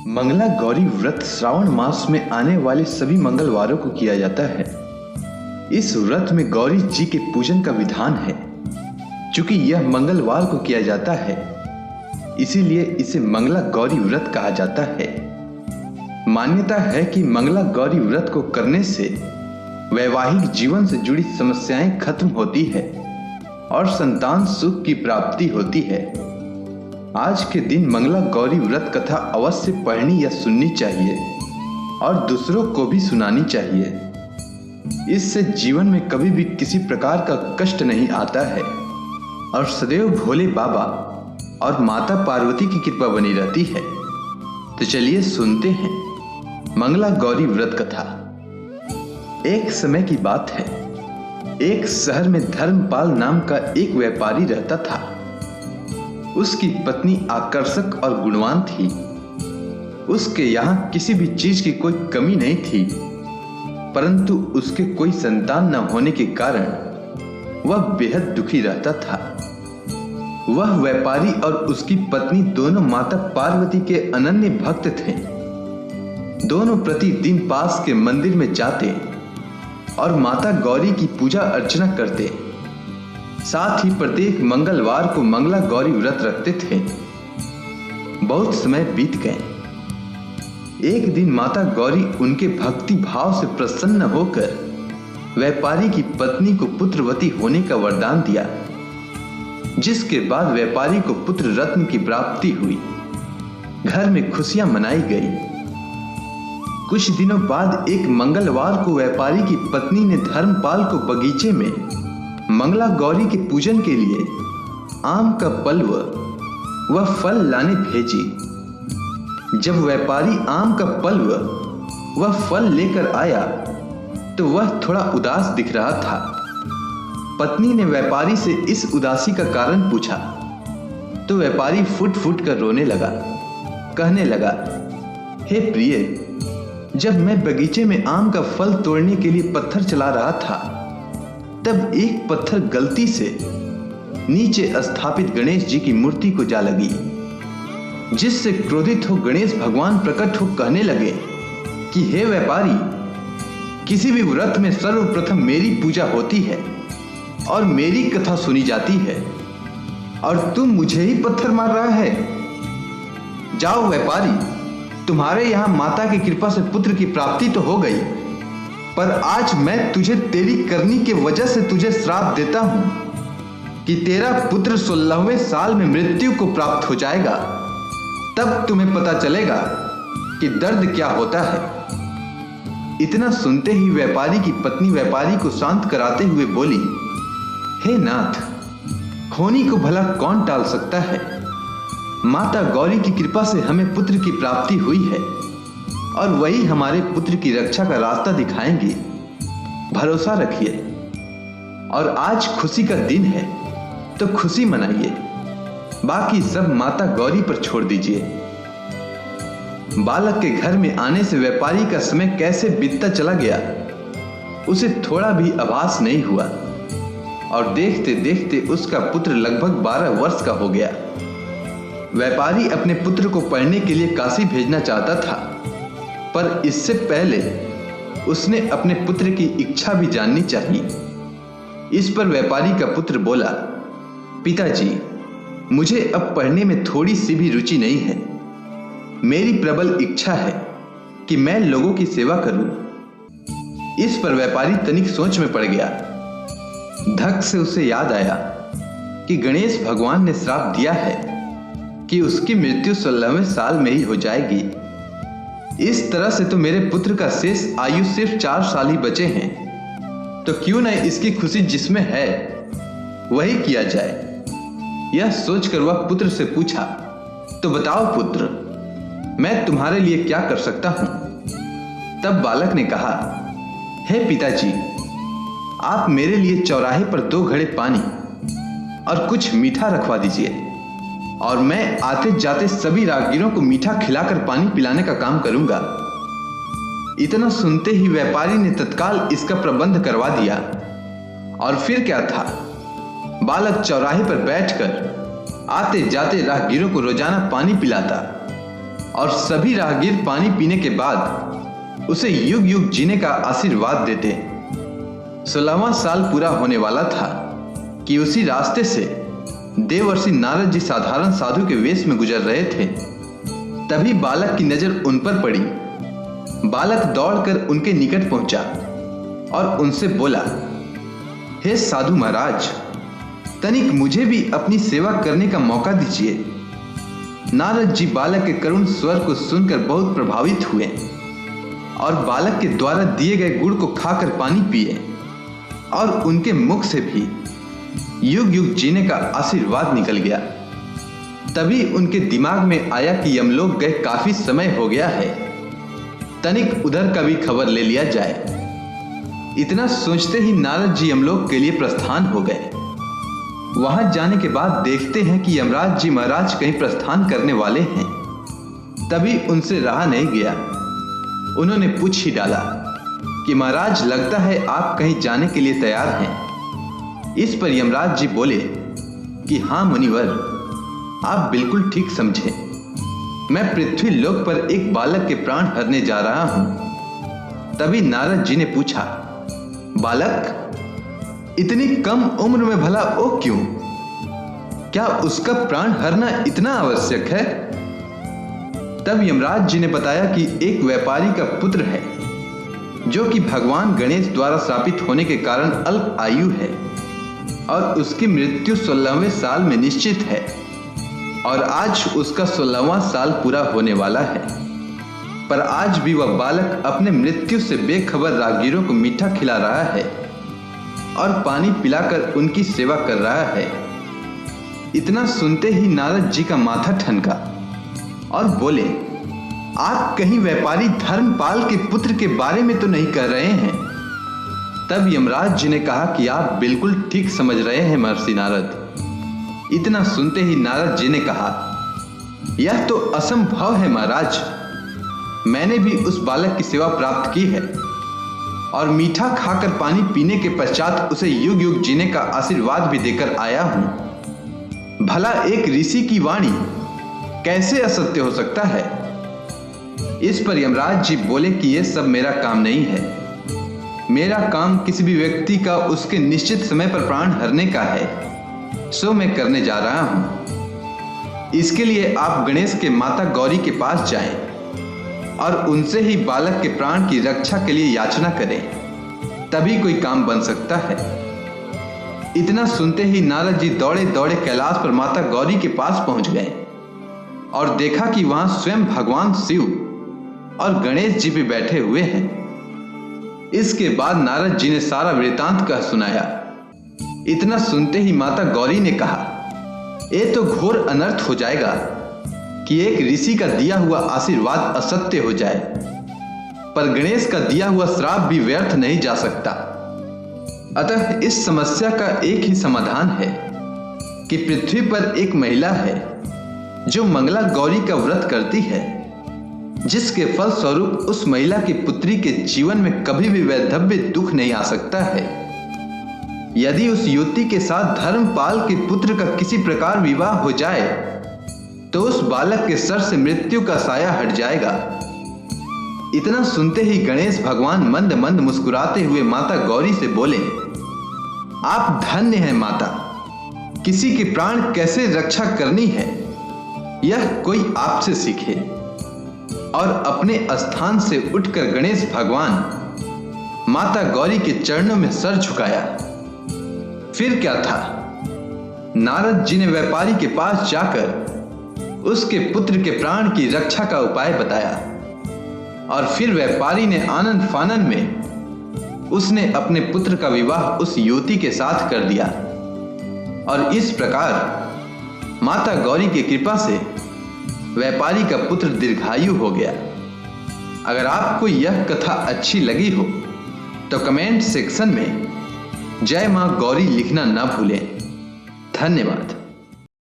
मंगला गौरी व्रत श्रावण मास में आने वाले सभी मंगलवारों को किया जाता है। इस व्रत में गौरी जी के पूजन का विधान है। चूंकि यह मंगलवार को किया जाता है, इसीलिए इसे मंगला गौरी व्रत कहा जाता है। मान्यता है कि मंगला गौरी व्रत को करने से वैवाहिक जीवन से जुड़ी समस्याएं खत्म होती है और संतान सुख की प्राप्ति होती है। आज के दिन मंगला गौरी व्रत कथा अवश्य पढ़नी या सुननी चाहिए और दूसरों को भी सुनानी चाहिए। इससे जीवन में कभी भी किसी प्रकार का कष्ट नहीं आता है और सदैव भोले बाबा और माता पार्वती की कृपा बनी रहती है। तो चलिए सुनते हैं मंगला गौरी व्रत कथा। एक समय की बात है, एक शहर में धर्मपाल नाम का एक व्यापारी रहता था। उसकी पत्नी आकर्षक और गुणवान थी। उसके यहाँ किसी भी चीज की कोई कमी नहीं थी, परंतु उसके कोई संतान न होने के कारण वह बेहद दुखी रहता था। वह व्यापारी और उसकी पत्नी दोनों माता पार्वती के अनन्य भक्त थे। दोनों प्रतिदिन पास के मंदिर में जाते और माता गौरी की पूजा अर्चना करते। साथ ही प्रत्येक मंगलवार को मंगला गौरी व्रत रखते थे। बहुत समय बीत गए। एक दिन माता गौरी उनके भक्ति भाव से प्रसन्न होकर व्यापारी की पत्नी को पुत्रवती होने का वरदान दिया, जिसके बाद व्यापारी को पुत्र रत्न की प्राप्ति हुई। घर में खुशियां मनाई गई। कुछ दिनों बाद एक मंगलवार को व्यापारी की पत्नी ने धर्मपाल को बगीचे में मंगला गौरी के पूजन के लिए आम का पल्व व फल लाने भेजी। जब व्यापारी आम का पल्व व फल लेकर आया तो वह थोड़ा उदास दिख रहा था। पत्नी ने व्यापारी से इस उदासी का कारण पूछा तो व्यापारी फुट फुट कर रोने लगा। कहने लगा, हे प्रिय, जब मैं बगीचे में आम का फल तोड़ने के लिए पत्थर चला रहा था, तब एक पत्थर गलती से नीचे स्थापित गणेश जी की मूर्ति को जा लगी, जिससे क्रोधित हो गणेश भगवान प्रकट हो कहने लगे कि हे व्यापारी, किसी भी व्रत में सर्वप्रथम मेरी पूजा होती है और मेरी कथा सुनी जाती है, और तुम मुझे ही पत्थर मार रहा है। जाओ व्यापारी, तुम्हारे यहां माता की कृपा से पुत्र की प्राप्ति तो हो गई, पर आज मैं तुझे तेरी करनी के वजह से तुझे श्राप देता हूं कि तेरा पुत्र 16वें साल में मृत्यु को प्राप्त हो जाएगा। तब तुम्हें पता चलेगा कि दर्द क्या होता है। इतना सुनते ही व्यापारी की पत्नी व्यापारी को शांत कराते हुए बोली, हे नाथ, होनी को भला कौन टाल सकता है। माता गौरी की कृपा से हमें पुत्र की प्राप्ति हुई है और वही हमारे पुत्र की रक्षा का रास्ता दिखाएंगे। भरोसा रखिए। और आज खुशी का दिन है तो खुशी मनाइए, बाकी सब माता गौरी पर छोड़ दीजिए। बालक के घर में आने से व्यापारी का समय कैसे बीतता चला गया, उसे थोड़ा भी आभास नहीं हुआ और देखते देखते उसका पुत्र लगभग 12 वर्ष का हो गया। व्यापारी अपने पुत्र को पढ़ने के लिए काशी भेजना चाहता था, पर इससे पहले उसने अपने पुत्र की इच्छा भी जाननी चाहिए। इस पर व्यापारी का पुत्र बोला, पिताजी, मुझे अब पढ़ने में थोड़ी सी भी रुचि नहीं है। मेरी प्रबल इच्छा है कि मैं लोगों की सेवा करूं। इस पर व्यापारी तनिक सोच में पड़ गया। धक से उसे याद आया कि गणेश भगवान ने श्राप दिया है कि उसकी मृत्यु 16वें साल में ही हो जाएगी। इस तरह से तो मेरे पुत्र का शेष आयु सिर्फ 4 साल ही बचे हैं, तो क्यों न इसकी खुशी जिसमें है वही किया जाए। यह सोचकर वह पुत्र से पूछा, तो बताओ पुत्र, मैं तुम्हारे लिए क्या कर सकता हूं। तब बालक ने कहा, हे पिताजी, आप मेरे लिए चौराहे पर 2 घड़े पानी और कुछ मीठा रखवा दीजिए, और मैं आते जाते सभी राहगीरों को मीठा खिलाकर पानी पिलाने का काम करूंगा। इतना सुनते ही व्यापारी ने तत्काल इसका प्रबंध करवा दिया। और फिर क्या था, बालक चौराहे पर बैठकर आते जाते राहगीरों को रोजाना पानी पिलाता और सभी राहगीर पानी पीने के बाद उसे युग युग जीने का आशीर्वाद देते। 16वां साल पूरा होने वाला था कि उसी रास्ते से देवर्षि नारद जी साधारण साधु के वेश में गुजर रहे थे। तभी बालक की नजर उन पर पड़ी। बालक दौड़कर उनके निकट पहुंचा और उनसे बोला, हे साधु महाराज, तनिक मुझे भी अपनी सेवा करने का मौका दीजिए। नारद जी बालक के करुण स्वर को सुनकर बहुत प्रभावित हुए और बालक के द्वारा दिए गए गुड़ को खाकर पानी पिए और उनके मुख से भी युग युग जीने का आशीर्वाद निकल गया। तभी उनके दिमाग में आया कि यमलोक गए काफी समय हो गया है, तनिक उधर का भी खबर ले लिया जाए। इतना सोचते ही नारद जी यमलोक के लिए प्रस्थान हो गए। वहां जाने के बाद देखते हैं कि यमराज जी महाराज कहीं प्रस्थान करने वाले हैं। तभी उनसे रहा नहीं गया, उन्होंने पूछ ही डाला कि महाराज, लगता है आप कहीं जाने के लिए तैयार हैं। इस पर यमराज जी बोले कि हाँ मुनिवर, आप बिल्कुल ठीक समझे। मैं पृथ्वी लोक पर एक बालक के प्राण हरने जा रहा हूं। तभी नारद जी ने पूछा, बालक, इतनी कम उम्र में भला वो क्यों? क्या उसका प्राण हरना इतना आवश्यक है? तब यमराज जी ने बताया कि एक व्यापारी का पुत्र है जो कि भगवान गणेश द्वारा श्रापित होने के कारण अल्प आयु है और उसकी मृत्यु 16वें साल में निश्चित है और आज उसका 16वां साल पूरा होने वाला है। पर आज भी वह बालक अपने मृत्यु से बेखबर राहगीरों को मीठा खिला रहा है और पानी पिलाकर उनकी सेवा कर रहा है। इतना सुनते ही नारद जी का माथा ठनका और बोले, आप कहीं व्यापारी धर्मपाल के पुत्र के बारे में तो नहीं कह रहे हैं? तब यमराज जी ने कहा कि आप बिल्कुल ठीक समझ रहे हैं महर्षि नारद। इतना सुनते ही नारद जी ने कहा, यह तो असंभव है महाराज। मैंने भी उस बालक की सेवा प्राप्त की है और मीठा खाकर पानी पीने के पश्चात उसे युग युग जीने का आशीर्वाद भी देकर आया हूं। भला एक ऋषि की वाणी कैसे असत्य हो सकता है? इस पर यमराज जी बोले कि यह सब मेरा काम नहीं है। मेरा काम किसी भी व्यक्ति का उसके निश्चित समय पर प्राण हरने का है, सो मैं करने जा रहा हूं। इसके लिए आप गणेश के माता गौरी के पास जाएं और उनसे ही बालक के प्राण की रक्षा के लिए याचना करें, तभी कोई काम बन सकता है। इतना सुनते ही नारद जी दौड़े दौड़े कैलाश पर माता गौरी के पास पहुंच गए और देखा कि वहां स्वयं भगवान शिव और गणेश जी भी बैठे हुए हैं। इसके बाद नारद जी ने सारा वृतांत कह सुनाया। इतना सुनते ही माता गौरी ने कहा, ये तो घोर अनर्थ हो जाएगा कि एक ऋषि का दिया हुआ आशीर्वाद असत्य हो जाए, पर गणेश का दिया हुआ श्राप भी व्यर्थ नहीं जा सकता। अतः इस समस्या का एक ही समाधान है कि पृथ्वी पर एक महिला है जो मंगला गौरी का व्रत करती है, जिसके फल स्वरूप उस महिला की पुत्री के जीवन में कभी भी वैधव्य दुख नहीं आ सकता है। यदि उस युवती के साथ धर्मपाल के पुत्र का किसी प्रकार विवाह हो जाए तो उस बालक के सर से मृत्यु का साया हट जाएगा। इतना सुनते ही गणेश भगवान मंद मंद मुस्कुराते हुए माता गौरी से बोले, आप धन्य हैं माता। किसी के प्राण कैसे रक्षा करनी है यह कोई आपसे सीखे। और अपने स्थान से उठकर गणेश भगवान माता गौरी के चरणों में सर झुकाया। फिर क्या था, नारद जी ने व्यापारी के पास जाकर उसके पुत्र के प्राण की रक्षा का उपाय बताया और फिर व्यापारी ने आनंद फानन में उसने अपने पुत्र का विवाह उस युवती के साथ कर दिया और इस प्रकार माता गौरी की कृपा से व्यापारी का पुत्र दीर्घायु हो गया। अगर आपको यह कथा अच्छी लगी हो तो कमेंट सेक्शन में जय मां गौरी लिखना ना भूलें। धन्यवाद।